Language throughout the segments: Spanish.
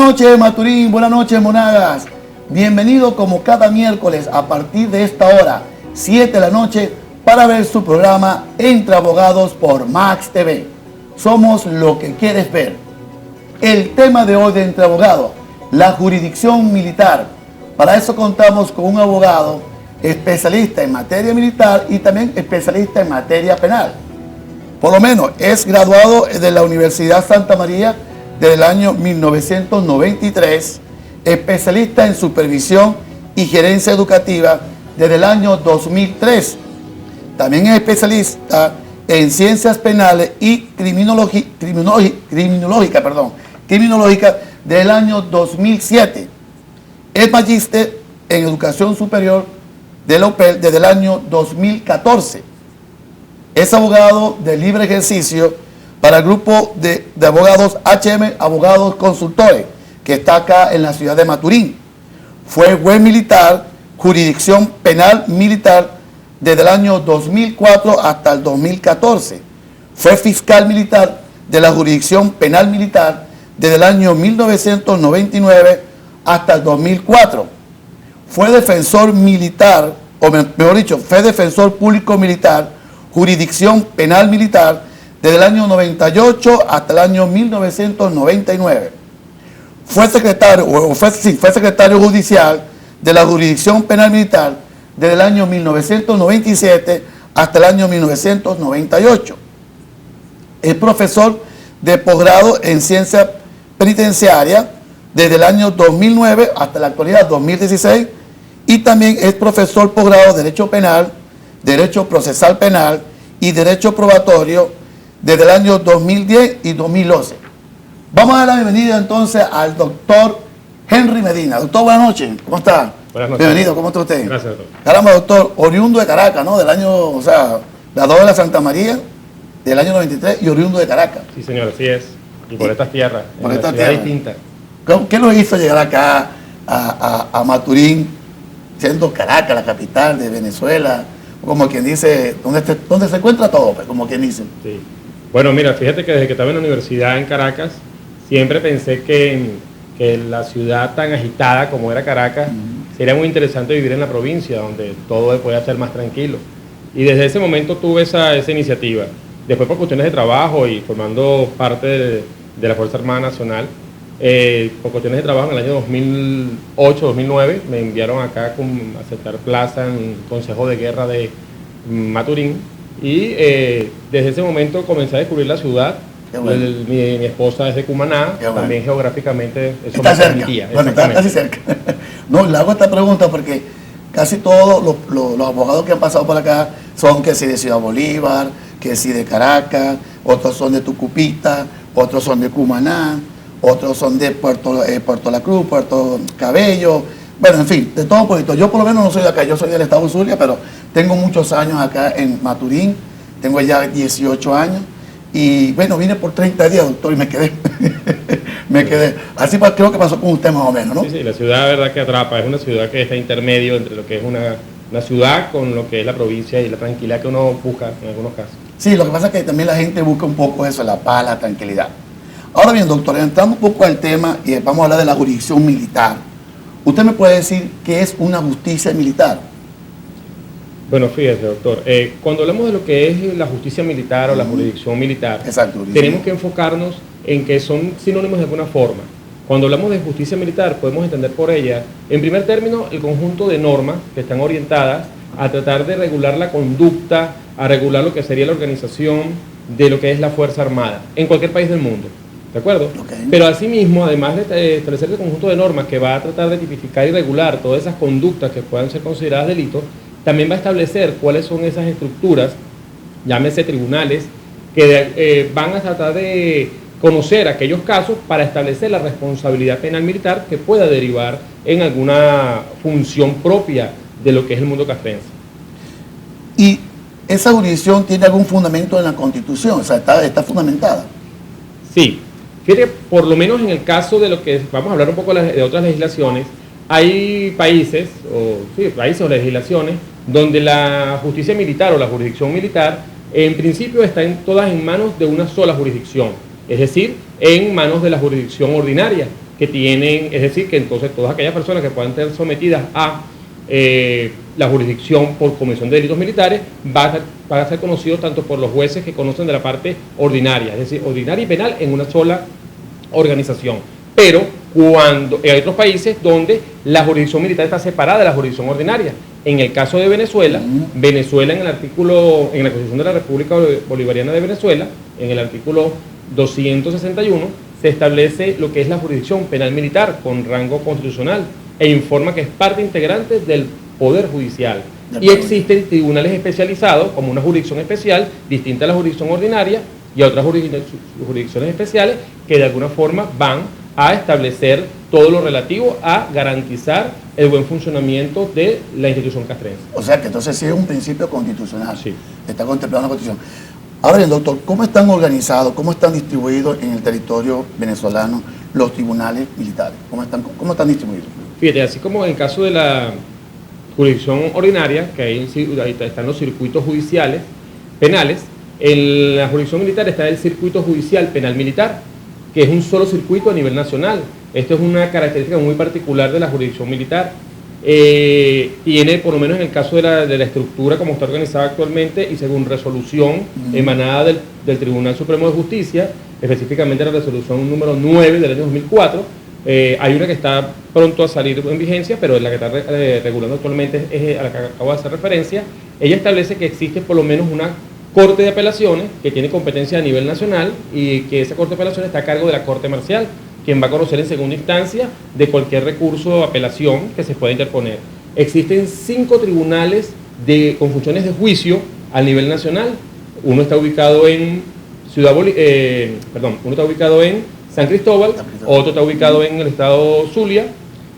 noches, Maturín. Buenas noches, Monagas. Bienvenido como cada miércoles a partir de esta hora, 7 de la noche, para ver su programa Entre Abogados por Max TV. Somos lo que quieres ver. El tema de hoy de Entre Abogados, la jurisdicción militar. Para eso contamos con un abogado especialista en materia militar y también especialista en materia penal. Por lo menos es graduado de la Universidad Santa María desde el año 1993, especialista en supervisión y gerencia educativa desde el año 2003. También es especialista en ciencias penales y criminológica desde el año 2007. Es magíster en educación superior de la UPEL desde el año 2014. Es abogado de libre ejercicio para el grupo de abogados HM Abogados Consultores, que está acá en la ciudad de Maturín. Fue juez militar, jurisdicción penal militar, desde el año 2004 hasta el 2014. Fue fiscal militar de la jurisdicción penal militar desde el año 1999 hasta el 2004. Fue defensor militar, o mejor dicho, fue defensor público militar, jurisdicción penal militar, desde el año 98 hasta el año 1999. Fue secretario judicial de la jurisdicción penal militar desde el año 1997 hasta el año 1998. Es profesor de posgrado en ciencia penitenciaria desde el año 2009 hasta la actualidad, 2016, y también es profesor posgrado de Derecho Penal, Derecho Procesal Penal y Derecho Probatorio desde el año 2010 y 2011. Vamos a dar la bienvenida entonces al doctor Henry Medina. Doctor, buenas noches. ¿Cómo está? Buenas noches. Bienvenido, ¿cómo está usted? Gracias, doctor. Caramba, doctor, oriundo de Caracas, ¿no? Del año, o sea, graduado de la Santa María del año 93 y oriundo de Caracas. Sí, señor, así es. Y por estas tierras, por en esta una ciudad tierra distinta. ¿Qué lo hizo llegar acá a Maturín, siendo Caracas la capital de Venezuela? Como quien dice, donde se encuentra todo, pues, como quien dice. Sí. Bueno, mira, fíjate que desde que estaba en la universidad en Caracas, siempre pensé que la ciudad tan agitada como era Caracas, sería muy interesante vivir en la provincia, donde todo pueda ser más tranquilo. Y desde ese momento tuve esa iniciativa. Después, por cuestiones de trabajo y formando parte de la Fuerza Armada Nacional, por cuestiones de trabajo en el año 2008-2009 me enviaron acá a aceptar plaza en el Consejo de Guerra de Maturín y desde ese momento comencé a descubrir la ciudad. Bueno. Mi esposa es de Cumaná, bueno. También geográficamente eso está me cerca. permitía. Bueno, está casi cerca. No, le hago esta pregunta porque casi todos los abogados que han pasado por acá son que si de Ciudad Bolívar, que si de Caracas, otros son de Tucupita, otros son de Cumaná, otros son de Puerto La Cruz, Puerto Cabello, bueno, en fin, de todo un poquito. Yo por lo menos no soy de acá, yo soy del estado de Zulia, pero tengo muchos años acá en Maturín, tengo ya 18 años, y bueno, vine por 30 días, doctor, y me quedé. Así creo que pasó con usted más o menos, ¿no? Sí, la ciudad, verdad que atrapa, es una ciudad que está intermedio entre lo que es una ciudad con lo que es la provincia y la tranquilidad que uno busca en algunos casos. Sí, lo que pasa es que también la gente busca un poco eso, la paz, la tranquilidad. Ahora bien, doctor, entrando un poco al tema y vamos a hablar de la jurisdicción militar. ¿Usted me puede decir qué es una justicia militar? Bueno, fíjese, doctor, cuando hablamos de lo que es la justicia militar o la jurisdicción militar, exacto, tenemos que enfocarnos en que son sinónimos de alguna forma. Cuando hablamos de justicia militar, podemos entender por ella, en primer término, el conjunto de normas que están orientadas a tratar de regular la conducta, a regular lo que sería la organización de lo que es la Fuerza Armada, en cualquier país del mundo. ¿De acuerdo? Okay. Pero asimismo, además de establecer el conjunto de normas que va a tratar de tipificar y regular todas esas conductas que puedan ser consideradas delitos, también va a establecer cuáles son esas estructuras, llámese tribunales, que van a tratar de conocer aquellos casos para establecer la responsabilidad penal militar que pueda derivar en alguna función propia de lo que es el mundo castrense. ¿Y esa jurisdicción tiene algún fundamento en la Constitución? O sea, está fundamentada. Sí. Fíjate, por lo menos en el caso de lo que vamos a hablar un poco de otras legislaciones, hay países o legislaciones donde la justicia militar o la jurisdicción militar en principio están todas en manos de una sola jurisdicción, es decir, en manos de la jurisdicción ordinaria. que tienen, es decir, que entonces todas aquellas personas que puedan ser sometidas a la jurisdicción por comisión de delitos militares van a ser conocidos tanto por los jueces que conocen de la parte ordinaria, es decir, ordinaria y penal en una sola organización. Pero cuando hay otros países donde la jurisdicción militar está separada de la jurisdicción ordinaria. En el caso de Venezuela, Venezuela en la Constitución de la República Bolivariana de Venezuela, en el artículo 261, se establece lo que es la jurisdicción penal militar con rango constitucional e informa que es parte integrante del Poder Judicial. Y existen tribunales especializados como una jurisdicción especial distinta a la jurisdicción ordinaria y a otras jurisdicciones especiales que de alguna forma van a establecer todo lo relativo a garantizar el buen funcionamiento de la institución castrense. O sea que entonces sí es un principio constitucional. Sí. Está contemplado en la Constitución. Ahora bien, doctor, ¿cómo están organizados, cómo están distribuidos en el territorio venezolano los tribunales militares? ¿Cómo están distribuidos? Fíjate, así como en el caso de la jurisdicción ordinaria, que ahí están los circuitos judiciales penales, en la jurisdicción militar está el circuito judicial penal militar, que es un solo circuito a nivel nacional. Esto es una característica muy particular de la jurisdicción militar. Tiene, por lo menos en el caso de la estructura como está organizada actualmente y según resolución emanada del Tribunal Supremo de Justicia, específicamente la resolución número 9 del año 2004, hay una que está pronto a salir en vigencia, pero es la que está regulando actualmente es a la que acabo de hacer referencia. Ella establece que existe por lo menos una Corte de Apelaciones que tiene competencia a nivel nacional y que esa Corte de Apelaciones está a cargo de la Corte Marcial, quien va a conocer en segunda instancia de cualquier recurso o apelación que se pueda interponer. Existen 5 tribunales con funciones de juicio a nivel nacional. Uno está ubicado en uno está ubicado en San Cristóbal, otro está ubicado en el estado Zulia,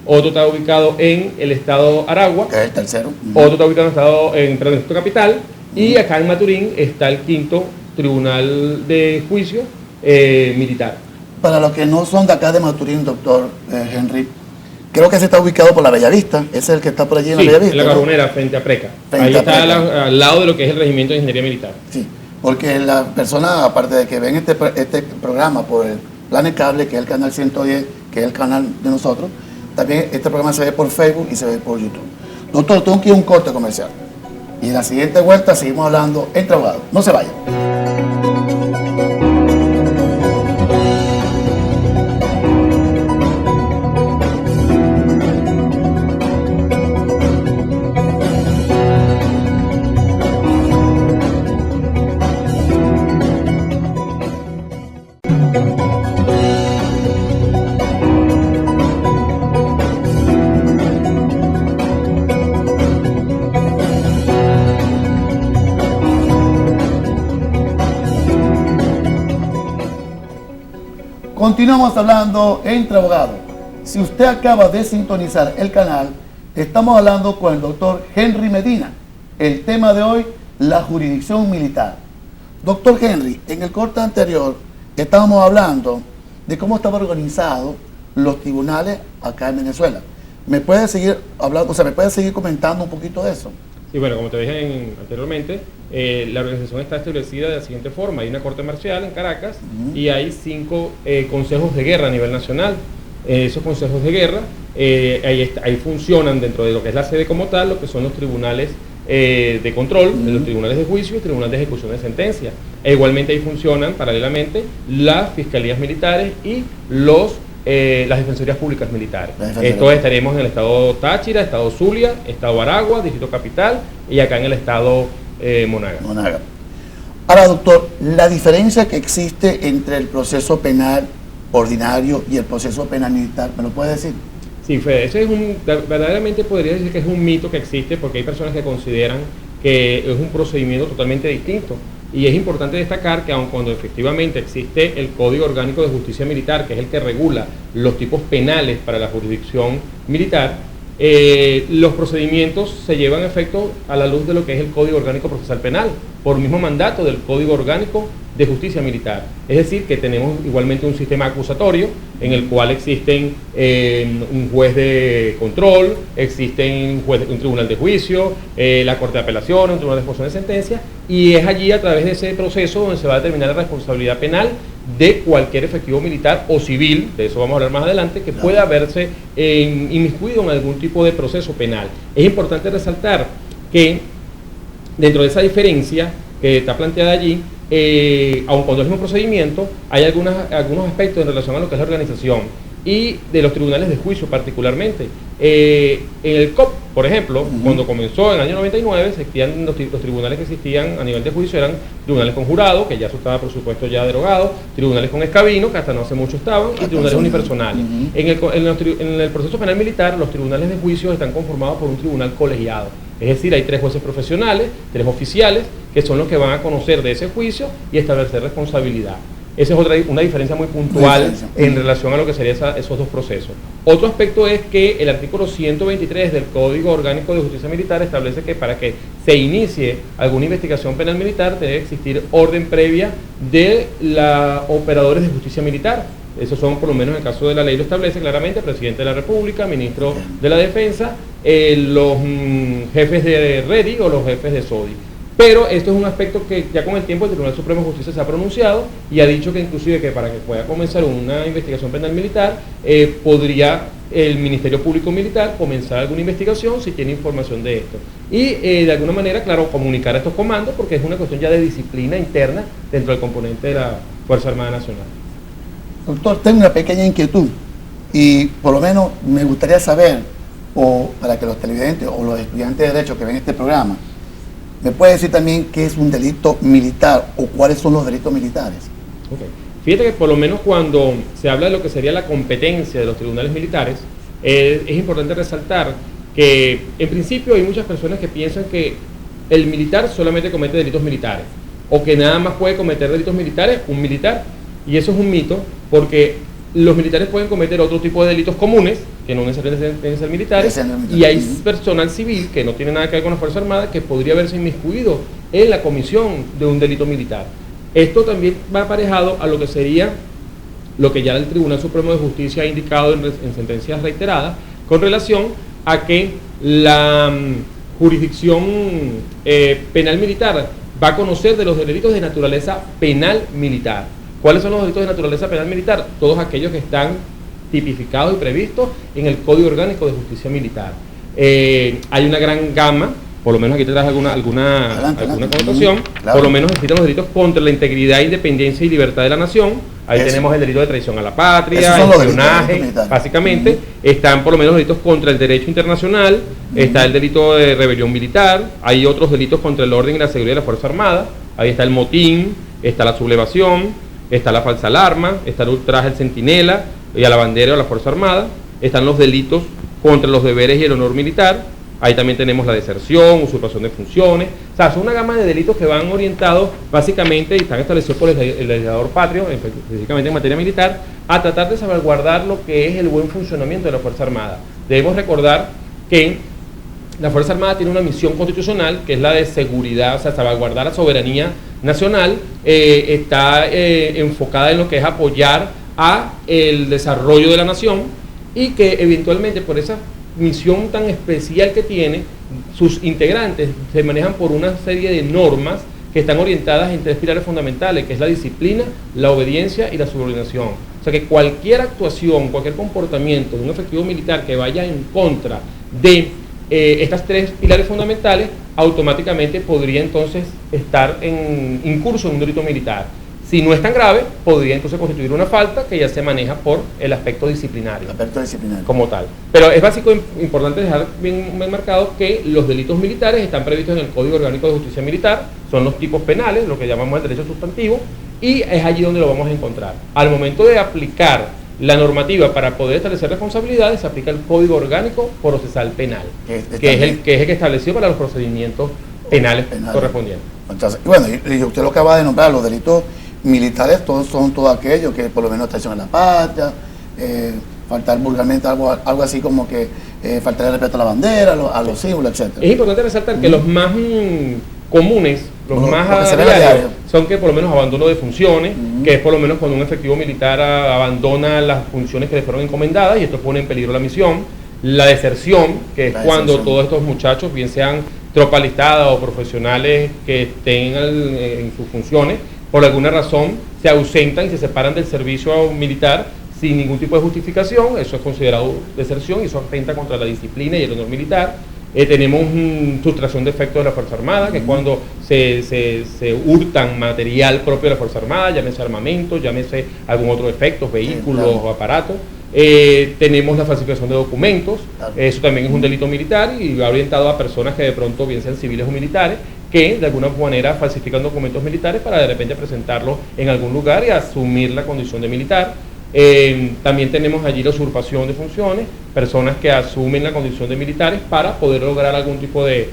otro está ubicado en el estado Aragua, que es el tercero. Otro está ubicado en el estado Capital, y acá en Maturín está el 5º Tribunal de Juicio Militar. Para los que no son de acá de Maturín, doctor Henry, creo que ese está ubicado por la Bellavista, ese es el que está por allí en la Bellavista. En la Carbonera, ¿no? Frente a Preca. Ahí está al lado de lo que es el Regimiento de Ingeniería Militar. Sí, porque la persona, aparte de que ven este programa por el Planet Cable, que es el canal 110, que es el canal de nosotros, también este programa se ve por Facebook y se ve por YouTube. Doctor, tengo que ir a un corte comercial. Y en la siguiente vuelta seguimos hablando entre abogados. No se vayan. Continuamos hablando entre abogados. Si usted acaba de sintonizar el canal, estamos hablando con el doctor Henry Medina. El tema de hoy, la jurisdicción militar. Doctor Henry, en el corte anterior estábamos hablando de cómo estaban organizados los tribunales acá en Venezuela. ¿Me puede seguir hablando, me puede seguir comentando un poquito de eso? Sí, bueno, como te dije anteriormente, la organización está establecida de la siguiente forma. Hay una corte marcial en Caracas y hay 5 consejos de guerra a nivel nacional. Esos consejos de guerra, ahí funcionan dentro de lo que es la sede como tal, lo que son los tribunales de control, los tribunales de juicio y tribunales de ejecución de sentencia. E igualmente ahí funcionan paralelamente las fiscalías militares y las defensorías públicas militares. Esto estaremos en el estado Táchira, estado Zulia, estado Aragua, distrito Capital y acá en el estado Monaga. Ahora, doctor, la diferencia que existe entre el proceso penal ordinario y el proceso penal militar, ¿me lo puede decir? Sí, Fede, ese es verdaderamente podría decir que es un mito que existe porque hay personas que consideran que es un procedimiento totalmente distinto. Y es importante destacar que aun cuando efectivamente existe el Código Orgánico de Justicia Militar, que es el que regula los tipos penales para la jurisdicción militar, los procedimientos se llevan a efecto a la luz de lo que es el Código Orgánico Procesal Penal, por mismo mandato del Código Orgánico de Justicia Militar. Es decir, que tenemos igualmente un sistema acusatorio en el cual existen un juez de control, existen un tribunal de juicio, la Corte de Apelación, un tribunal de ejecución de sentencia, y es allí a través de ese proceso donde se va a determinar la responsabilidad penal de cualquier efectivo militar o civil, de eso vamos a hablar más adelante, que pueda verse inmiscuido en algún tipo de proceso penal. Es importante resaltar que dentro de esa diferencia que está planteada allí, aun cuando es el mismo procedimiento, hay algunos aspectos en relación a lo que es la organización y de los tribunales de juicio particularmente. En el COP, por ejemplo, cuando comenzó en el año 99, existían los tribunales que existían a nivel de juicio eran tribunales con jurado, que ya eso estaba por supuesto ya derogado, tribunales con escabino, que hasta no hace mucho estaban, y tribunales unipersonales. En el proceso penal militar, los tribunales de juicio están conformados por un tribunal colegiado. Es decir, hay 3 jueces profesionales, 3 oficiales, que son los que van a conocer de ese juicio y establecer responsabilidad. Esa es una diferencia muy puntual en relación a lo que serían esos dos procesos. Otro aspecto es que el artículo 123 del Código Orgánico de Justicia Militar establece que para que se inicie alguna investigación penal militar debe existir orden previa de los operadores de justicia militar. Esos son, por lo menos en el caso de la ley lo establece claramente, presidente de la República, ministro de la Defensa, los jefes de REDI o los jefes de SODI. Pero esto es un aspecto que ya con el tiempo el Tribunal Supremo de Justicia se ha pronunciado y ha dicho que inclusive que para que pueda comenzar una investigación penal militar, podría el Ministerio Público Militar comenzar alguna investigación si tiene información de esto. Y de alguna manera, claro, comunicar a estos comandos porque es una cuestión ya de disciplina interna dentro del componente de la Fuerza Armada Nacional. Doctor, tengo una pequeña inquietud y por lo menos me gustaría saber, o para que los televidentes o los estudiantes de Derecho que ven este programa, ¿me puede decir también qué es un delito militar o cuáles son los delitos militares? Okay. Fíjate que por lo menos cuando se habla de lo que sería la competencia de los tribunales militares, es importante resaltar que en principio hay muchas personas que piensan que el militar solamente comete delitos militares o que nada más puede cometer delitos militares un militar, y eso es un mito porque los militares pueden cometer otro tipo de delitos comunes que no necesariamente deben ser militares, y hay personal civil que no tiene nada que ver con la Fuerza Armada que podría haberse inmiscuido en la comisión de un delito militar. Esto también va aparejado a lo que sería lo que ya el Tribunal Supremo de Justicia ha indicado en sentencias reiteradas con relación a que la jurisdicción penal militar va a conocer de los delitos de naturaleza penal militar. ¿Cuáles son los delitos de naturaleza penal militar? Todos aquellos que están tipificados y previstos en el Código Orgánico de Justicia Militar. Hay una gran gama, por lo menos aquí te traes alguna connotación, claro. Por lo menos existen los delitos contra la integridad, independencia y libertad de la nación. Ahí tenemos el delito de traición a la patria, espionaje, básicamente. Están por lo menos los delitos contra el derecho internacional, está el delito de rebelión militar, hay otros delitos contra el orden y la seguridad de la Fuerza Armada, ahí está el motín, está la sublevación, está la falsa alarma, está el ultraje al centinela y a la bandera o a la Fuerza Armada, están los delitos contra los deberes y el honor militar, ahí también tenemos la deserción, usurpación de funciones, o sea, son una gama de delitos que van orientados básicamente y están establecidos por el legislador patrio, específicamente en materia militar, a tratar de salvaguardar lo que es el buen funcionamiento de la Fuerza Armada. Debemos recordar que la Fuerza Armada tiene una misión constitucional que es la de seguridad, o sea, salvaguardar la soberanía nacional, está enfocada en lo que es apoyar a el desarrollo de la nación y que eventualmente por esa misión tan especial que tiene, sus integrantes se manejan por una serie de normas que están orientadas en 3 pilares fundamentales, que es la disciplina, la obediencia y la subordinación. O sea que cualquier actuación, cualquier comportamiento de un efectivo militar que vaya en contra de estas 3 pilares fundamentales, automáticamente podría entonces estar incurso en un delito militar. Si no es tan grave, podría entonces constituir una falta que ya se maneja por el aspecto disciplinario. Como tal. Pero es básico importante dejar bien marcado que los delitos militares están previstos en el Código Orgánico de Justicia Militar, son los tipos penales, lo que llamamos el derecho sustantivo, y es allí donde lo vamos a encontrar. Al momento de aplicar la normativa para poder establecer responsabilidades, se aplica el Código Orgánico Procesal Penal, que es el que estableció para los procedimientos penales correspondientes. Entonces, bueno, y usted lo acaba de nombrar, los delitos militares todos son todo aquello que por lo menos traición a la patria, faltar vulgarmente algo así como que faltar el respeto a la bandera, a los símbolos, etc. Es importante resaltar que los más comunes, los más diarios, son que por lo menos abandono de funciones, que es por lo menos cuando un efectivo militar abandona las funciones que le fueron encomendadas y esto pone en peligro la misión. La deserción, que es cuando todos estos muchachos, bien sean tropa alistada o profesionales que estén en sus funciones, por alguna razón se ausentan y se separan del servicio militar sin ningún tipo de justificación. Eso es considerado deserción y eso atenta contra la disciplina y el honor militar. Tenemos sustracción de efectos de la Fuerza Armada, que es cuando se hurtan material propio de la Fuerza Armada, llámese armamento, llámese algún otro efecto, vehículos o aparatos. Tenemos la falsificación de documentos, eso también es un delito militar y va orientado a personas que de pronto, bien sean civiles o militares, que de alguna manera falsifican documentos militares para de repente presentarlos en algún lugar y asumir la condición de militar. También tenemos allí la usurpación de funciones, personas que asumen la condición de militares para poder lograr algún tipo de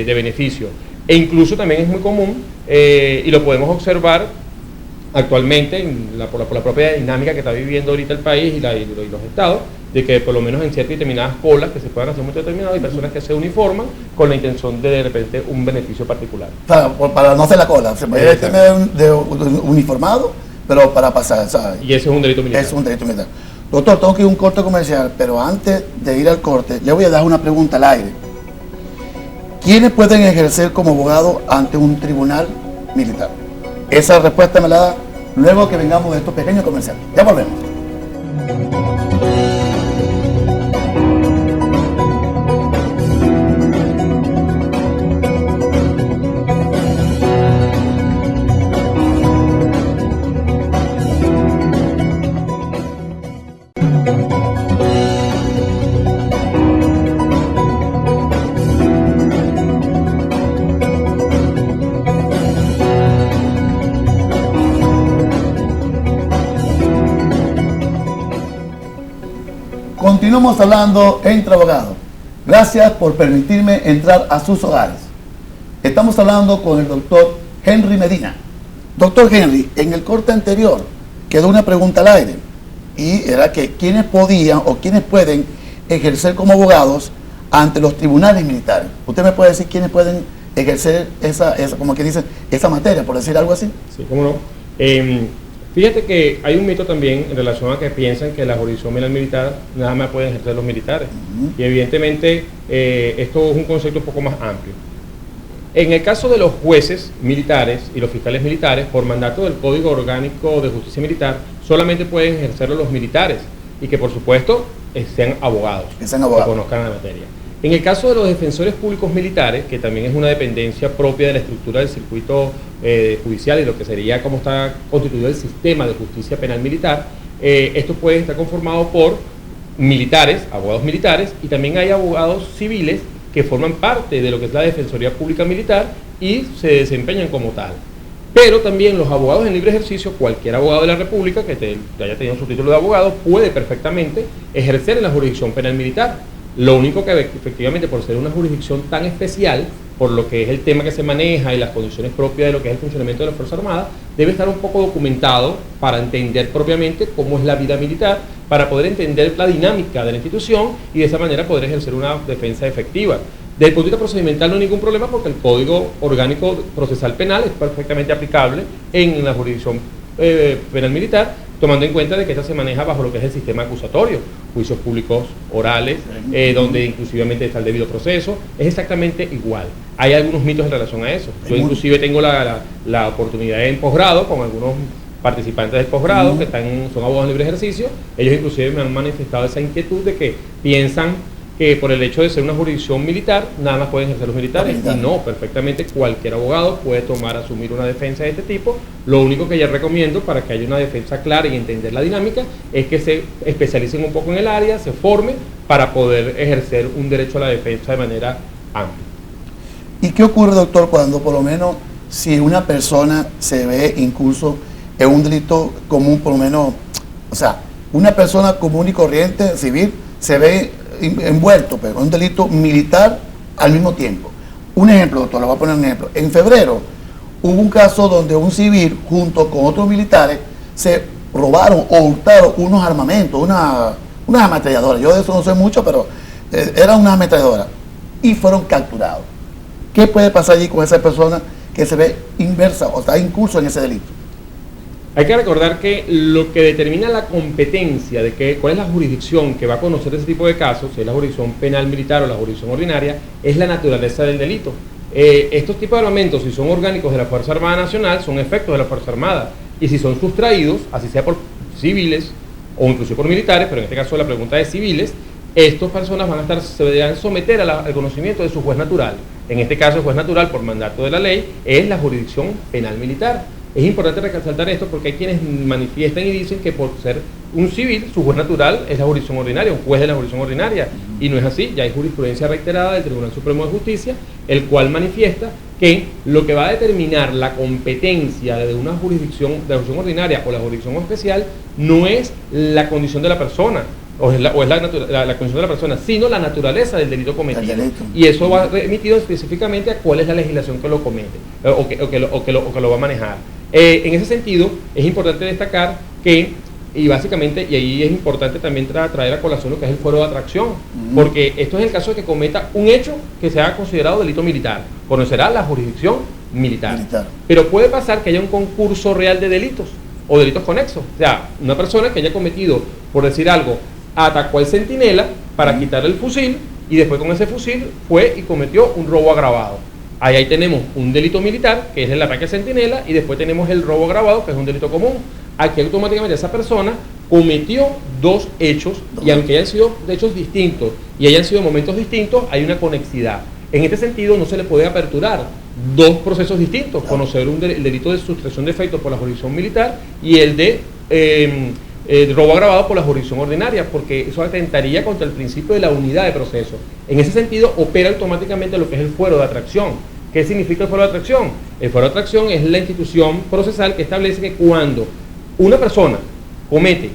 beneficio. E incluso también es muy común, y lo podemos observar actualmente por la propia dinámica que está viviendo ahorita el país y los estados, de que por lo menos en ciertas determinadas colas que se puedan hacer muy determinadas, hay personas que se uniforman con la intención de repente un beneficio particular. Para no hacer la cola, se puede tener de uniformado, pero para pasar, ¿sabes? Y ese es un delito militar. Es un delito militar. Doctor, tengo que ir a un corte comercial, pero antes de ir al corte, le voy a dar una pregunta al aire. ¿Quiénes pueden ejercer como abogado ante un tribunal militar? Esa respuesta me la da luego que vengamos de estos pequeños comerciales. Ya volvemos. Continuamos hablando entre abogados. Gracias por permitirme entrar a sus hogares. Estamos hablando con el doctor Henry Medina. Doctor Henry, en el corte anterior quedó una pregunta al aire y era que quiénes podían o quiénes pueden ejercer como abogados ante los tribunales militares. ¿Usted me puede decir quiénes pueden ejercer esa como que dicen, esa materia, por decir algo así? Sí, cómo no. Fíjate que hay un mito también en relación a que piensan que la jurisdicción penal militar nada más pueden ejercer los militares. Y evidentemente esto es un concepto un poco más amplio. En el caso de los jueces militares y los fiscales militares, por mandato del Código Orgánico de Justicia Militar, solamente pueden ejercerlo los militares y que por supuesto sean abogados, que conozcan la materia. En el caso de los defensores públicos militares, que también es una dependencia propia de la estructura del circuito judicial y lo que sería cómo está constituido el sistema de justicia penal militar, esto puede estar conformado por militares, abogados militares, y también hay abogados civiles que forman parte de lo que es la Defensoría Pública Militar y se desempeñan como tal. Pero también los abogados en libre ejercicio, cualquier abogado de la República que haya tenido su título de abogado, puede perfectamente ejercer en la jurisdicción penal militar. Lo único que efectivamente por ser una jurisdicción tan especial, por lo que es el tema que se maneja y las condiciones propias de lo que es el funcionamiento de la Fuerza Armada, debe estar un poco documentado para entender propiamente cómo es la vida militar, para poder entender la dinámica de la institución y de esa manera poder ejercer una defensa efectiva. Desde el punto de vista procedimental no hay ningún problema porque el Código Orgánico Procesal Penal es perfectamente aplicable en la jurisdicción penal militar, tomando en cuenta de que esta se maneja bajo lo que es el sistema acusatorio, juicios públicos orales, donde inclusivamente está el debido proceso, es exactamente igual. Hay algunos mitos en relación a eso. Yo inclusive tengo la oportunidad en posgrado con algunos participantes del posgrado que son abogados en libre ejercicio. Ellos inclusive me han manifestado esa inquietud de que piensan que por el hecho de ser una jurisdicción militar, nada más pueden ejercer los militares. Y no, perfectamente cualquier abogado puede asumir una defensa de este tipo. Lo único que yo recomiendo para que haya una defensa clara y entender la dinámica es que se especialicen un poco en el área, se formen para poder ejercer un derecho a la defensa de manera amplia. ¿Y qué ocurre, doctor, cuando por lo menos si una persona se ve incurso en un delito común, por lo menos, o sea, una persona común y corriente, civil, se ve envuelto, pero un delito militar al mismo tiempo? Un ejemplo, doctor, le voy a poner un ejemplo. En febrero hubo un caso donde un civil junto con otros militares se robaron o hurtaron unos armamentos, unas ametralladoras. Yo de eso no sé mucho, pero eran unas ametralladoras y fueron capturados. ¿Qué puede pasar allí con esa persona que se ve inversa o está incurso en ese delito? Hay que recordar que lo que determina la competencia de cuál es la jurisdicción que va a conocer ese tipo de casos, si es la jurisdicción penal militar o la jurisdicción ordinaria, es la naturaleza del delito. Estos tipos de armamentos, si son orgánicos de la Fuerza Armada Nacional, son efectos de la Fuerza Armada. y si son sustraídos, así sea por civiles o incluso por militares, pero en este caso la pregunta es civiles, estas personas se deberán someter al conocimiento de su juez natural. En este caso, el juez natural, por mandato de la ley, es la jurisdicción penal militar. Es importante resaltar esto porque hay quienes manifiestan y dicen que por ser un civil, su juez natural es la jurisdicción ordinaria, un juez de la jurisdicción ordinaria. Y no es así, ya hay jurisprudencia reiterada del Tribunal Supremo de Justicia, el cual manifiesta que lo que va a determinar la competencia de una jurisdicción, de la jurisdicción ordinaria o la jurisdicción especial, no es la condición de la persona, o es la condición de la persona, sino la naturaleza del delito cometido. Y eso va remitido específicamente a cuál es la legislación que lo comete, o que lo va a manejar. En ese sentido, es importante destacar que, y básicamente, y ahí es importante también traer a colación lo que es el fuero de atracción, porque esto es el caso de que cometa un hecho que sea considerado delito militar, conocerá la jurisdicción militar. Pero puede pasar que haya un concurso real de delitos, o delitos conexos, o sea, una persona que haya cometido, por decir algo, atacó al centinela para quitarle el fusil, y después con ese fusil fue y cometió un robo agravado. Ahí tenemos un delito militar, que es el ataque al centinela, y después tenemos el robo agravado, que es un delito común. Aquí automáticamente esa persona cometió dos hechos, y aunque hayan sido hechos distintos y hayan sido momentos distintos, hay una conexidad. En este sentido, no se le puede aperturar dos procesos distintos, conocer el delito de sustracción de efectos por la jurisdicción militar y el de robo agravado por la jurisdicción ordinaria, porque eso atentaría contra el principio de la unidad de proceso. En ese sentido, opera automáticamente lo que es el fuero de atracción. ¿Qué significa el fuero de atracción? El fuero de atracción es la institución procesal que establece que cuando una persona comete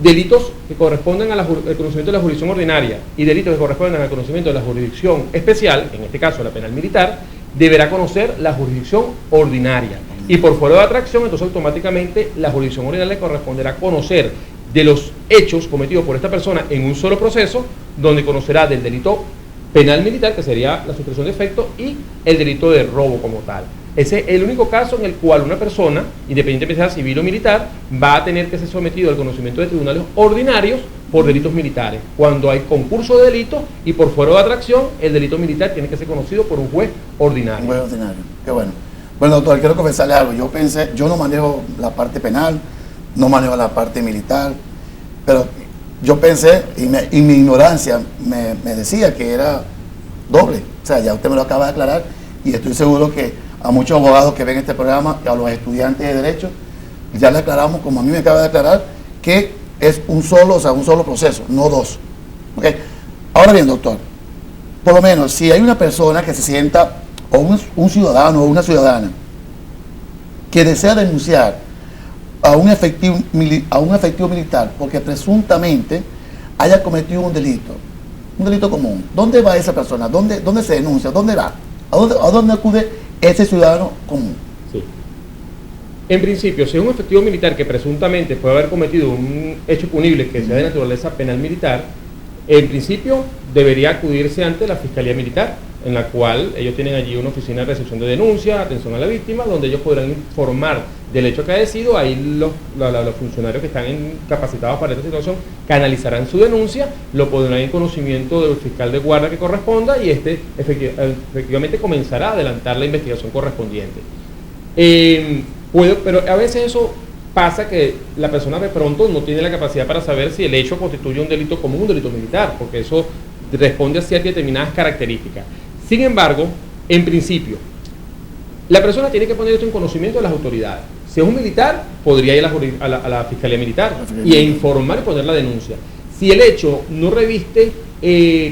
delitos que corresponden al conocimiento de la jurisdicción ordinaria y delitos que corresponden al conocimiento de la jurisdicción especial, en este caso la penal militar, deberá conocer la jurisdicción ordinaria. Y por fuero de atracción, entonces automáticamente la jurisdicción ordinaria le corresponderá conocer de los hechos cometidos por esta persona en un solo proceso, donde conocerá del delito penal militar, que sería la sustracción de efecto, y el delito de robo como tal. Ese es el único caso en el cual una persona, independientemente sea civil o militar, va a tener que ser sometido al conocimiento de tribunales ordinarios por delitos militares. Cuando hay concurso de delitos y por fuero de atracción, el delito militar tiene que ser conocido por un juez ordinario. Un juez ordinario, qué bueno. Bueno, doctor, quiero confesarle algo. Yo no manejo la parte penal, no manejo la parte militar, pero yo pensé, y mi ignorancia me decía que era doble. O sea, ya usted me lo acaba de aclarar, y estoy seguro que a muchos abogados que ven este programa, y a los estudiantes de Derecho, ya le aclaramos, como a mí me acaba de aclarar, que es un solo proceso, no dos. ¿Okay? Ahora bien, doctor, por lo menos, si hay una persona que se sienta, o un ciudadano o una ciudadana, que desea denunciar a un efectivo militar porque presuntamente haya cometido un delito común, ¿dónde va esa persona? ¿Dónde se denuncia? ¿Dónde va? ¿A dónde acude ese ciudadano común? Sí. En principio, si es un efectivo militar que presuntamente puede haber cometido un hecho punible que sea de naturaleza penal militar, en principio debería acudirse ante la Fiscalía Militar, en la cual ellos tienen allí una oficina de recepción de denuncia, atención a la víctima, donde ellos podrán informar del hecho acaecido. Ahí los funcionarios que están capacitados para esta situación canalizarán su denuncia, lo pondrán en conocimiento del fiscal de guardia que corresponda, y efectivamente comenzará a adelantar la investigación correspondiente. Pero a veces eso pasa, que la persona de pronto no tiene la capacidad para saber si el hecho constituye un delito común o un delito militar, porque eso responde a ciertas determinadas características. Sin embargo, en principio, la persona tiene que poner esto en conocimiento de las autoridades. Si es un militar, podría ir a la Fiscalía Militar y informar y poner la denuncia. Si el hecho no reviste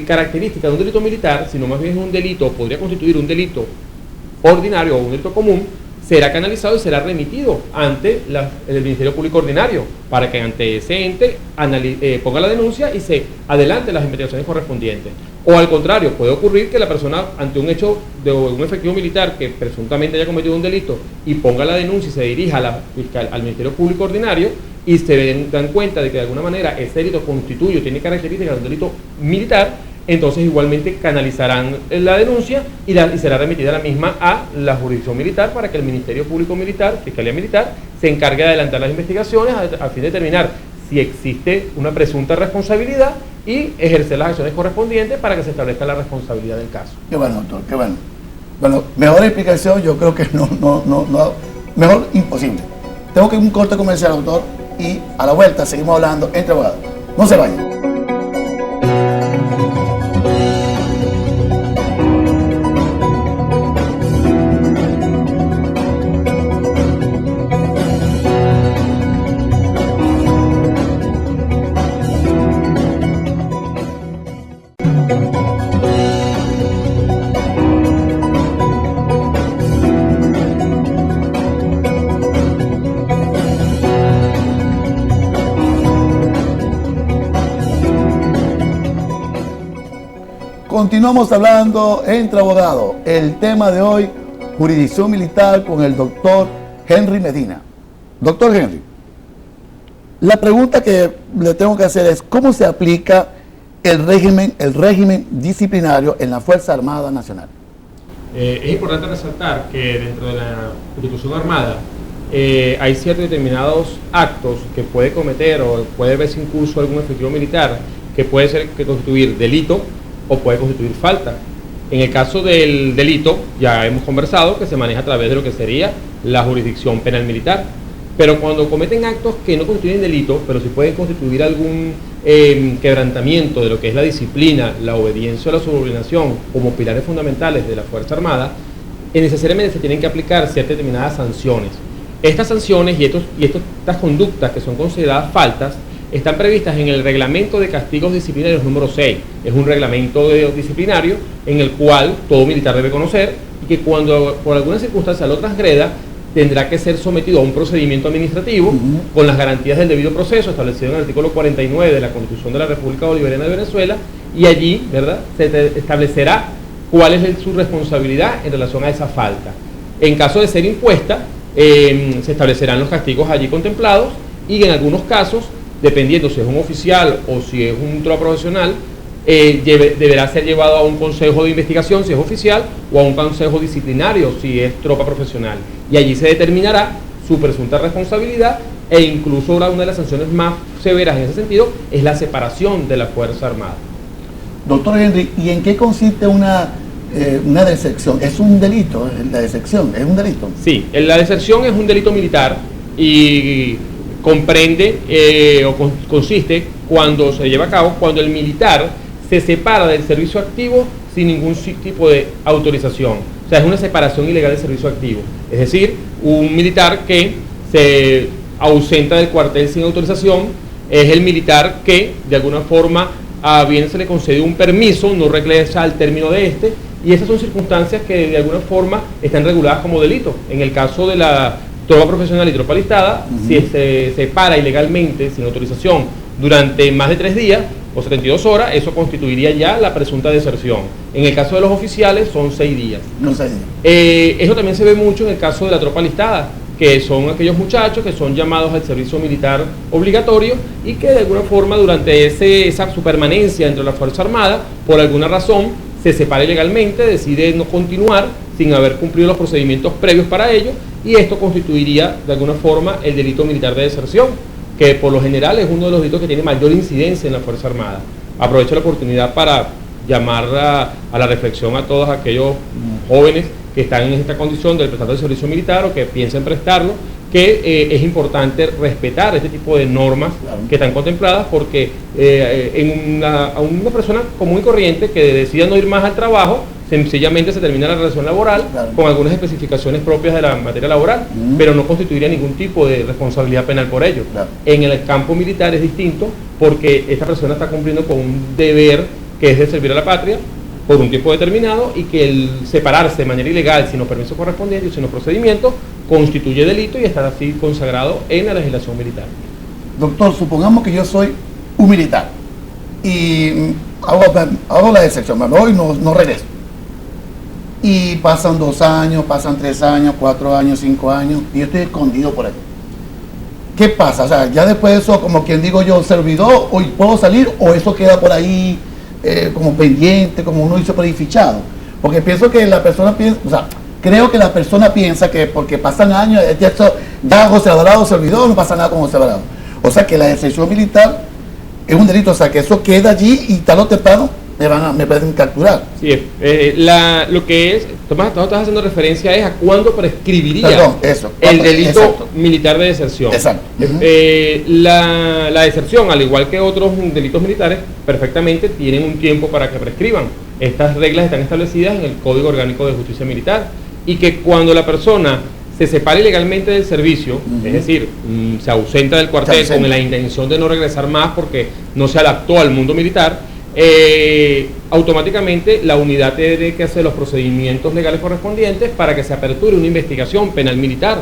características de un delito militar, sino más bien es un delito, podría constituir un delito ordinario o un delito común, será canalizado y será remitido ante el Ministerio Público Ordinario, para que ante ese ente ponga la denuncia y se adelante las investigaciones correspondientes. O al contrario, puede ocurrir que la persona, ante un hecho de un efectivo militar que presuntamente haya cometido un delito, y ponga la denuncia y se dirija al Ministerio Público Ordinario, y se dan cuenta de que de alguna manera ese delito constituye o tiene características de un delito militar, entonces igualmente canalizarán la denuncia y será remitida la misma a la jurisdicción militar, para que el Ministerio Público Militar, Fiscalía Militar, se encargue de adelantar las investigaciones a fin de determinar si existe una presunta responsabilidad y ejercer las acciones correspondientes para que se establezca la responsabilidad del caso. Qué bueno, doctor, qué bueno. Bueno, mejor explicación yo creo que no, mejor imposible. tengo que ir a un corte comercial, doctor, y a la vuelta seguimos hablando entre abogados. No se vayan. Continuamos hablando entre abogados. El tema de hoy, jurisdicción militar con el doctor Henry Medina. Doctor Henry, la pregunta que le tengo que hacer es, ¿cómo se aplica el régimen disciplinario en la Fuerza Armada Nacional? Es importante resaltar que dentro de la Constitución Armada hay ciertos determinados actos que puede cometer o puede verse incurso algún efectivo militar que puede ser que constituir delito o puede constituir falta. En el caso del delito, ya hemos conversado que se maneja a través de lo que sería la jurisdicción penal militar. Pero cuando cometen actos que no constituyen delito, pero sí pueden constituir algún quebrantamiento de lo que es la disciplina, la obediencia o la subordinación como pilares fundamentales de la Fuerza Armada, necesariamente se tienen que aplicar ciertas determinadas sanciones. Estas sanciones y estas conductas que son consideradas faltas están previstas en el Reglamento de Castigos Disciplinarios número 6. Es un reglamento disciplinario en el cual todo militar debe conocer y que cuando por alguna circunstancia lo transgreda, tendrá que ser sometido a un procedimiento administrativo con las garantías del debido proceso establecido en el artículo 49 de la Constitución de la República Bolivariana de Venezuela, y allí, ¿verdad?, se establecerá cuál es su responsabilidad en relación a esa falta. En caso de ser impuesta, se establecerán los castigos allí contemplados y en algunos casos, dependiendo si es un oficial o si es un tropa profesional, deberá ser llevado a un consejo de investigación si es oficial o a un consejo disciplinario si es tropa profesional. Y allí se determinará su presunta responsabilidad e incluso una de las sanciones más severas en ese sentido es la separación de la Fuerza Armada. Doctor Henry, ¿y en qué consiste una deserción? ¿Es un delito? ¿La deserción es un delito? Sí, la deserción es un delito militar y comprende consiste cuando se lleva a cabo cuando el militar se separa del servicio activo sin ningún tipo de autorización. O sea, es una separación ilegal del servicio activo. Es decir, un militar que se ausenta del cuartel sin autorización es el militar que de alguna forma a bien se le concede un permiso, no regresa al término de este, y esas son circunstancias que de alguna forma están reguladas como delito. En el caso de la tropa profesional y tropa alistada, si se separa ilegalmente, sin autorización, durante más de 3 días o 72 horas, eso constituiría ya la presunta deserción. En el caso de los oficiales son 6 días. No 6 días. Eso también se ve mucho en el caso de la tropa alistada, que son aquellos muchachos que son llamados al servicio militar obligatorio y que de alguna forma durante su permanencia dentro de la Fuerza Armada, por alguna razón, se separa ilegalmente, decide no continuar sin haber cumplido los procedimientos previos para ello, y esto constituiría de alguna forma el delito militar de deserción, que por lo general es uno de los delitos que tiene mayor incidencia en la Fuerza Armada. Aprovecho la oportunidad para llamar a la reflexión a todos aquellos jóvenes que están en esta condición de prestar el servicio militar o que piensen prestarlo, que es importante respetar este tipo de normas que están contempladas, porque a una persona común y corriente que decida no ir más al trabajo, sencillamente se termina la relación laboral con algunas especificaciones propias de la materia laboral, pero no constituiría ningún tipo de responsabilidad penal por ello. En el campo militar es distinto, porque esta persona está cumpliendo con un deber que es de servir a la patria por un tiempo determinado, y que el separarse de manera ilegal sin los permisos correspondientes y sin los procedimientos constituye delito y está así consagrado en la legislación militar. Doctor, supongamos que yo soy un militar y hago la deserción, me voy y no regreso. Y pasan 2 años, pasan 3 años, 4 años, 5 años, y yo estoy escondido por ahí. ¿Qué pasa? O sea, ya después de eso, como quien digo yo, ¿se olvidó o puedo salir, o eso queda por ahí como pendiente, como uno dice, por ahí fichado? Porque pienso que la persona piensa, o sea, creo que la persona piensa que porque pasan años, ya José Alvarado se olvidó, no pasa nada con José Alvarado. O sea, que la deserción militar es un delito, o sea, que eso queda allí y tal o temprano me pueden capturar. Sí, lo que es, Tomás, tú estás haciendo referencia es a cuándo prescribiría el delito militar de deserción. Exacto. La deserción, al igual que otros delitos militares, perfectamente tienen un tiempo para que prescriban. Estas reglas están establecidas en el Código Orgánico de Justicia Militar, y que cuando la persona se separe ilegalmente del servicio, es decir, se ausenta del cuartel con la intención de no regresar más porque no se adaptó al mundo militar, automáticamente la unidad tiene que hacer los procedimientos legales correspondientes para que se aperture una investigación penal militar,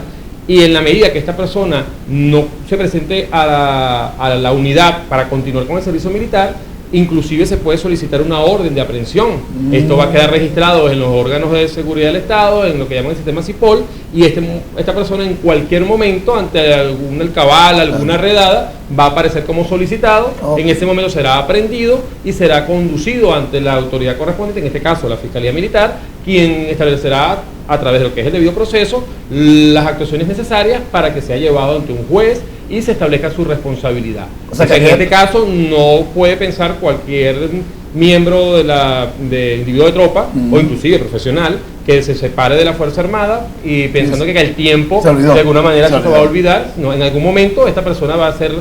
y en la medida que esta persona no se presente a la unidad para continuar con el servicio militar, inclusive se puede solicitar una orden de aprehensión. Esto va a quedar registrado en los órganos de seguridad del Estado, en lo que llaman el sistema CIPOL, y esta persona en cualquier momento, ante alguna alcabala, alguna redada, va a aparecer como solicitado. En ese momento será aprehendido y será conducido ante la autoridad correspondiente, en este caso la Fiscalía Militar, quien establecerá a través de lo que es el debido proceso las actuaciones necesarias para que sea llevado ante un juez y se establezca su responsabilidad. O sea, en este caso no puede pensar cualquier miembro de individuo de tropa o inclusive profesional que se separe de la Fuerza Armada y pensando que el tiempo de alguna manera se va a olvidar. No, en algún momento esta persona va a ser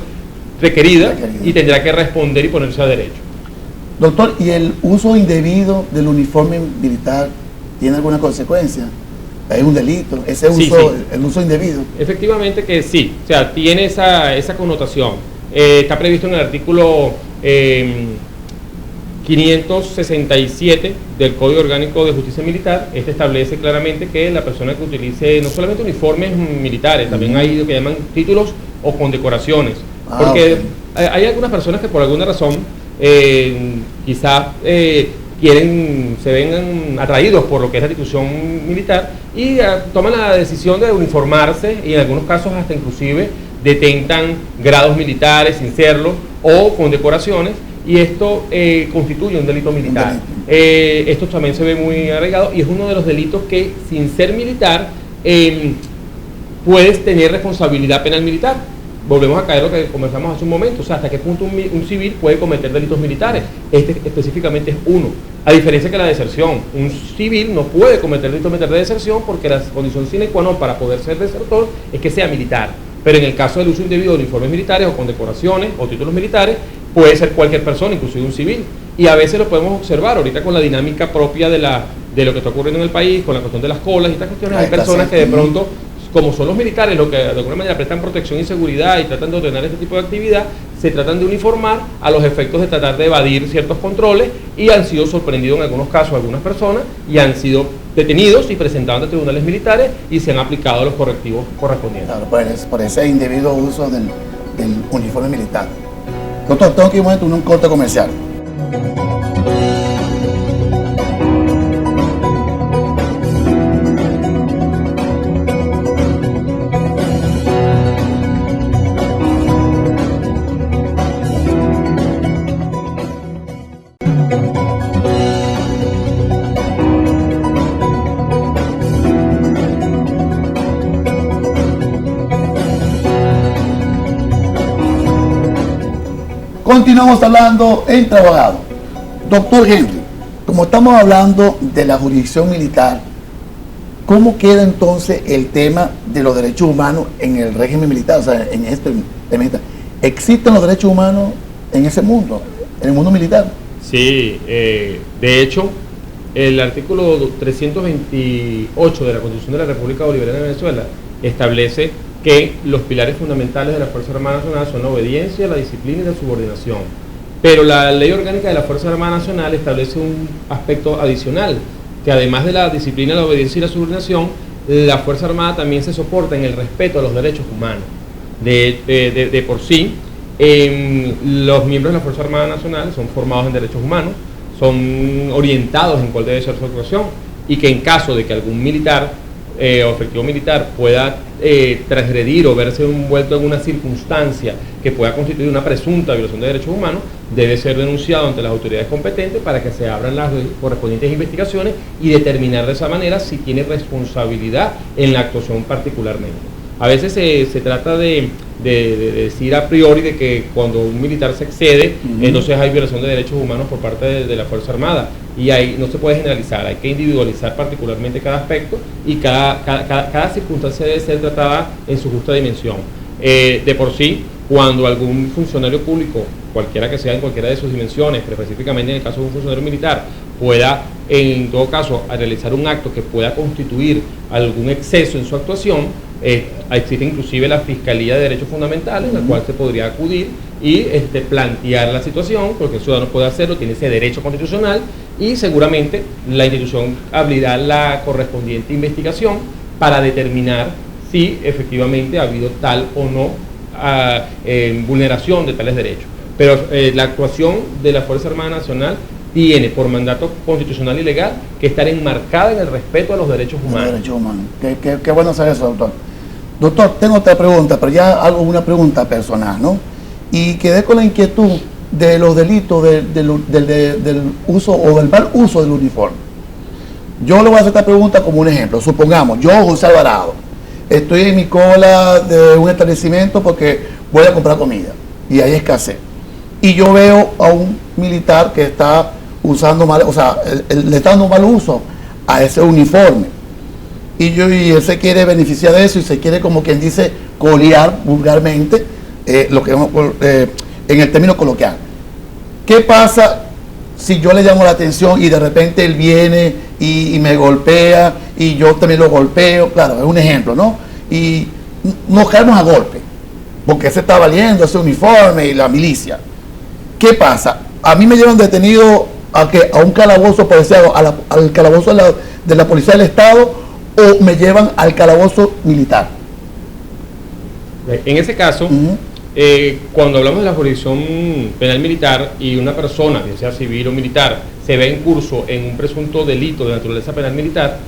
requerida y tendrá que responder y ponerse a derecho. Doctor, ¿y el uso indebido del uniforme militar tiene alguna consecuencia? ¿Hay un delito? ¿Ese uso, el uso indebido? Efectivamente que sí, o sea, tiene esa connotación. Está previsto en el artículo 567 del Código Orgánico de Justicia Militar. Este establece claramente que la persona que utilice no solamente uniformes militares, también hay lo que llaman títulos o condecoraciones. Porque hay algunas personas que por alguna razón quizás se ven atraídos por lo que es la institución militar y toman la decisión de uniformarse, y en algunos casos hasta inclusive detentan grados militares sin serlo o condecoraciones, y esto constituye un delito militar. Esto también se ve muy arraigado y es uno de los delitos que, sin ser militar, puedes tener responsabilidad penal militar. Volvemos a caer lo que conversamos hace un momento, o sea, hasta qué punto un civil puede cometer delitos militares. Este específicamente es uno, a diferencia que la deserción. Un civil no puede cometer delitos militares de deserción porque la condición sine qua non para poder ser desertor es que sea militar. Pero en el caso del uso indebido de uniformes militares o condecoraciones o títulos militares, puede ser cualquier persona, inclusive un civil. Y a veces lo podemos observar ahorita con la dinámica propia de lo que está ocurriendo en el país, con la cuestión de las colas y estas cuestiones. Hay personas que de pronto, como son los militares los que de alguna manera prestan protección y seguridad y tratan de ordenar este tipo de actividad, se tratan de uniformar a los efectos de tratar de evadir ciertos controles, y han sido sorprendidos en algunos casos algunas personas y han sido detenidos y presentados ante tribunales militares y se han aplicado los correctivos correspondientes. Claro, por ese indebido uso del uniforme militar. Doctor, tengo que ir un corte comercial. Continuamos hablando entre abogados. Doctor Henry, como estamos hablando de la jurisdicción militar, ¿cómo queda entonces el tema de los derechos humanos en el régimen militar? O sea, en este militar. ¿Existen los derechos humanos en ese mundo, en el mundo militar? Sí, de hecho, el artículo 328 de la Constitución de la República Bolivariana de Venezuela establece que los pilares fundamentales de la Fuerza Armada Nacional son la obediencia, la disciplina y la subordinación. Pero la Ley Orgánica de la Fuerza Armada Nacional establece un aspecto adicional, que además de la disciplina, la obediencia y la subordinación, la Fuerza Armada también se soporta en el respeto a los derechos humanos. De por sí, los miembros de la Fuerza Armada Nacional son formados en derechos humanos, son orientados en cuál debe ser su actuación, y que en caso de que algún militar o efectivo militar pueda transgredir o verse envuelto en una circunstancia que pueda constituir una presunta violación de derechos humanos, debe ser denunciado ante las autoridades competentes para que se abran las correspondientes investigaciones y determinar de esa manera si tiene responsabilidad en la actuación particularmente. A veces se trata de decir a priori de que cuando un militar se excede, entonces hay violación de derechos humanos por parte de la Fuerza Armada. Y ahí no se puede generalizar, hay que individualizar particularmente cada aspecto y cada circunstancia debe ser tratada en su justa dimensión. De por sí, cuando algún funcionario público, cualquiera que sea en cualquiera de sus dimensiones, pero específicamente en el caso de un funcionario militar, pueda en todo caso realizar un acto que pueda constituir algún exceso en su actuación, existe inclusive la Fiscalía de Derechos Fundamentales, en la cual se podría acudir y plantear la situación, porque el ciudadano puede hacerlo, tiene ese derecho constitucional, y seguramente la institución abrirá la correspondiente investigación para determinar si efectivamente ha habido tal o no vulneración de tales derechos. Pero la actuación de la Fuerza Armada Nacional tiene por mandato constitucional y legal que estar enmarcada en el respeto a los derechos humanos. Qué bueno saber eso, doctor. Doctor, tengo otra pregunta, pero ya hago una pregunta personal, ¿no? Y quedé con la inquietud de los delitos del uso o del mal uso del uniforme. Yo le voy a hacer esta pregunta como un ejemplo. Supongamos, yo, José Alvarado, estoy en mi cola de un establecimiento porque voy a comprar comida y hay escasez. Y yo veo a un militar que está usando mal, o sea, le está dando mal uso a ese uniforme. Y él se quiere beneficiar de eso y se quiere, como quien dice, colear vulgarmente, lo que en el término coloquial. ¿Qué pasa si yo le llamo la atención y de repente él viene y me golpea y yo también lo golpeo? Claro, es un ejemplo, ¿no? Y nos caemos a golpe, porque se está valiendo ese uniforme y la milicia. ¿Qué pasa? A mí me llevan detenido a un calabozo policial, al calabozo de la Policía del Estado, o me llevan al calabozo militar. En ese caso, cuando hablamos de la jurisdicción penal militar y una persona, ya sea civil o militar, se ve en curso en un presunto delito de naturaleza penal militar,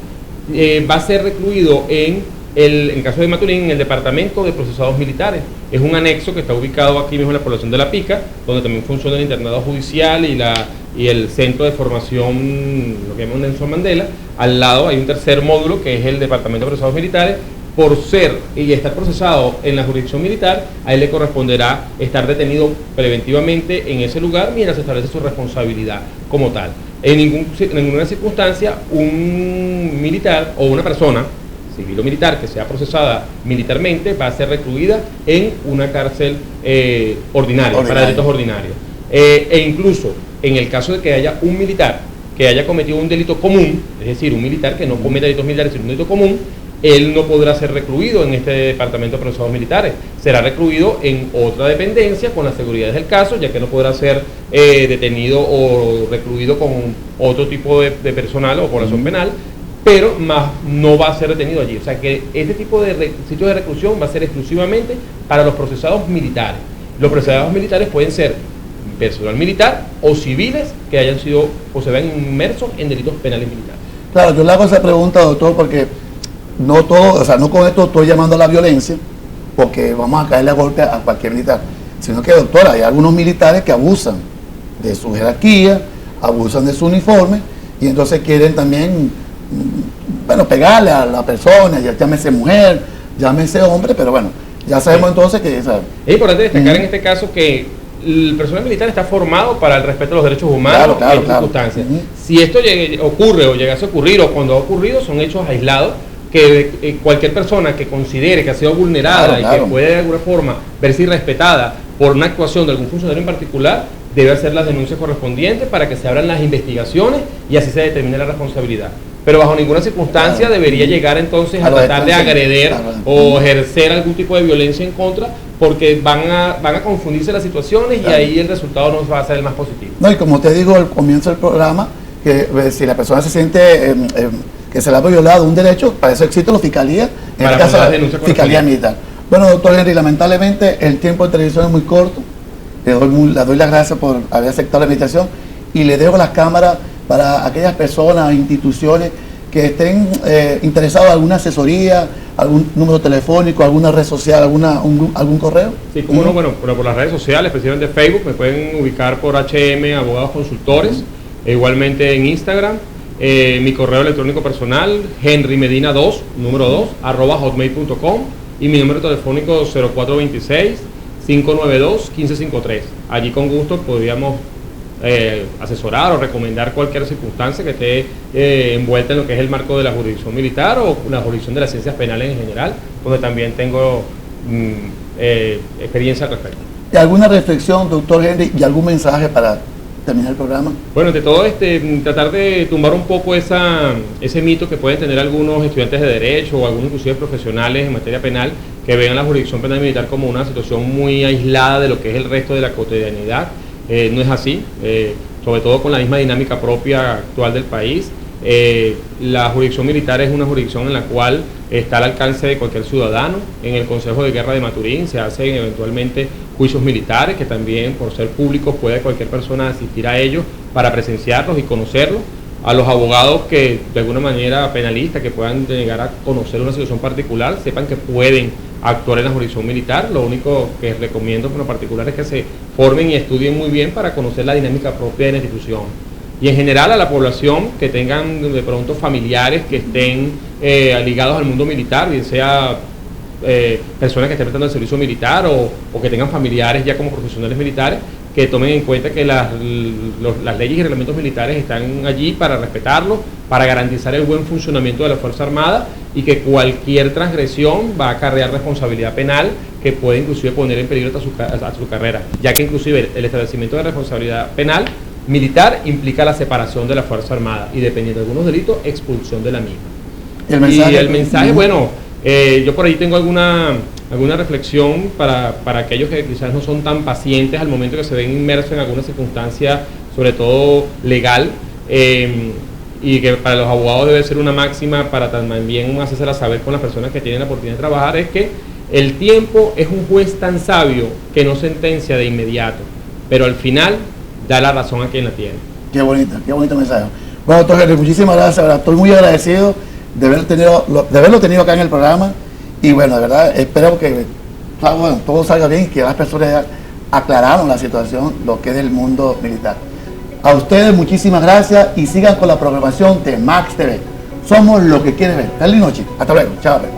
va a ser recluido en caso de Maturín, en el Departamento de Procesados Militares. Es un anexo que está ubicado aquí mismo en la población de La Pica, donde también funciona el internado judicial y el centro de formación, lo que llamamos Nelson Mandela. Al lado hay un tercer módulo que es el Departamento de Procesados Militares. Por ser y estar procesado en la jurisdicción militar, a él le corresponderá estar detenido preventivamente en ese lugar mientras se establece su responsabilidad como tal. En ninguna circunstancia un militar o una persona civil o militar que sea procesada militarmente va a ser recluida en una cárcel ordinaria, para delitos ordinarios. E incluso en el caso de que haya un militar que haya cometido un delito común, es decir, un militar que no cometa delitos militares sino un delito común, él no podrá ser recluido en este Departamento de Procesados Militares, será recluido en otra dependencia con las seguridades del caso, ya que no podrá ser detenido o recluido con otro tipo de personal o población penal, pero más no va a ser detenido allí. O sea que este tipo de sitios de reclusión va a ser exclusivamente para los procesados militares. Los procesados militares pueden ser personal militar o civiles que hayan sido o se vean inmersos en delitos penales militares. Claro, yo le hago esa pregunta, doctor, porque no todo, o sea, no con esto estoy llamando a la violencia, porque vamos a caerle a golpe a cualquier militar, sino que, doctor, hay algunos militares que abusan de su jerarquía, abusan de su uniforme, y entonces quieren también, bueno, pegarle a la persona, ya llámese mujer, llámese hombre, pero bueno, ya sabemos entonces que... ¿sabes? Es importante destacar en este caso que el personal militar está formado para el respeto de los derechos humanos en circunstancias. Si esto ocurre o llegase a ocurrir, o cuando ha ocurrido, son hechos aislados, que cualquier persona que considere que ha sido vulnerada y que puede de alguna forma verse irrespetada por una actuación de algún funcionario en particular, debe hacer las denuncias correspondientes para que se abran las investigaciones y así se determine la responsabilidad. Pero bajo ninguna circunstancia debería llegar entonces a tratar de agreder o ejercer algún tipo de violencia en contra, porque van a confundirse las situaciones y ahí el resultado no va a ser el más positivo. No, y como te digo al comienzo del programa, que si la persona se siente que se le ha violado un derecho, para eso existe la fiscalía, en el caso de la fiscalía militar. Bueno, doctor Henry, lamentablemente el tiempo de televisión es muy corto. Le doy las gracias por haber aceptado la invitación y le dejo las cámaras para aquellas personas, instituciones que estén interesados en alguna asesoría, algún número telefónico, alguna red social, algún correo. Sí, como no, bueno, pero por las redes sociales, especialmente de Facebook, me pueden ubicar por HM Abogados Consultores, e igualmente en Instagram. Mi correo electrónico personal, henrymedina2, número 2, @hotmail.com. y mi número telefónico 0426-592-1553. Allí con gusto podríamos asesorar o recomendar cualquier circunstancia que esté envuelta en lo que es el marco de la jurisdicción militar o la jurisdicción de las ciencias penales en general, donde también tengo experiencia al respecto. ¿Y alguna reflexión, doctor Henry, y algún mensaje para terminar el programa? Bueno, de todo tratar de tumbar un poco ese mito que pueden tener algunos estudiantes de Derecho o algunos inclusive profesionales en materia penal que vean la jurisdicción penal militar como una situación muy aislada de lo que es el resto de la cotidianidad. No es así, sobre todo con la misma dinámica propia actual del país. La jurisdicción militar es una jurisdicción en la cual está al alcance de cualquier ciudadano. En el Consejo de Guerra de Maturín se hacen eventualmente juicios militares que también, por ser públicos, puede cualquier persona asistir a ellos para presenciarlos y conocerlos. A los abogados que de alguna manera penalistas que puedan llegar a conocer una situación particular, sepan que pueden actuar en la jurisdicción militar. Lo único que recomiendo por lo particular es que se formen y estudien muy bien para conocer la dinámica propia de la institución. Y en general a la población que tengan de pronto familiares que estén ligados al mundo militar, bien sea personas que estén prestando el servicio militar o que tengan familiares ya como profesionales militares, que tomen en cuenta que las leyes y reglamentos militares están allí para respetarlos, para garantizar el buen funcionamiento de la Fuerza Armada y que cualquier transgresión va a acarrear responsabilidad penal que puede inclusive poner en peligro hasta su carrera, ya que inclusive el establecimiento de responsabilidad penal militar implica la separación de la Fuerza Armada y dependiendo de algunos delitos, expulsión de la misma. Y el mensaje, bueno, yo por ahí tengo alguna reflexión para aquellos que quizás no son tan pacientes al momento que se ven inmersos en alguna circunstancia, sobre todo legal, y que para los abogados debe ser una máxima para también hacérsela saber con las personas que tienen la oportunidad de trabajar, es que el tiempo es un juez tan sabio que no sentencia de inmediato, pero al final da la razón a quien la tiene. Qué bonito mensaje. Bueno, doctor Henry, muchísimas gracias, ¿verdad? Estoy muy agradecido de haberlo tenido acá en el programa y bueno, de verdad, espero que todo salga bien y que las personas aclararon la situación, lo que es el mundo militar. A ustedes muchísimas gracias y sigan con la programación de Max TV. Somos lo que quieren ver. Feliz noche. Hasta luego. Chao.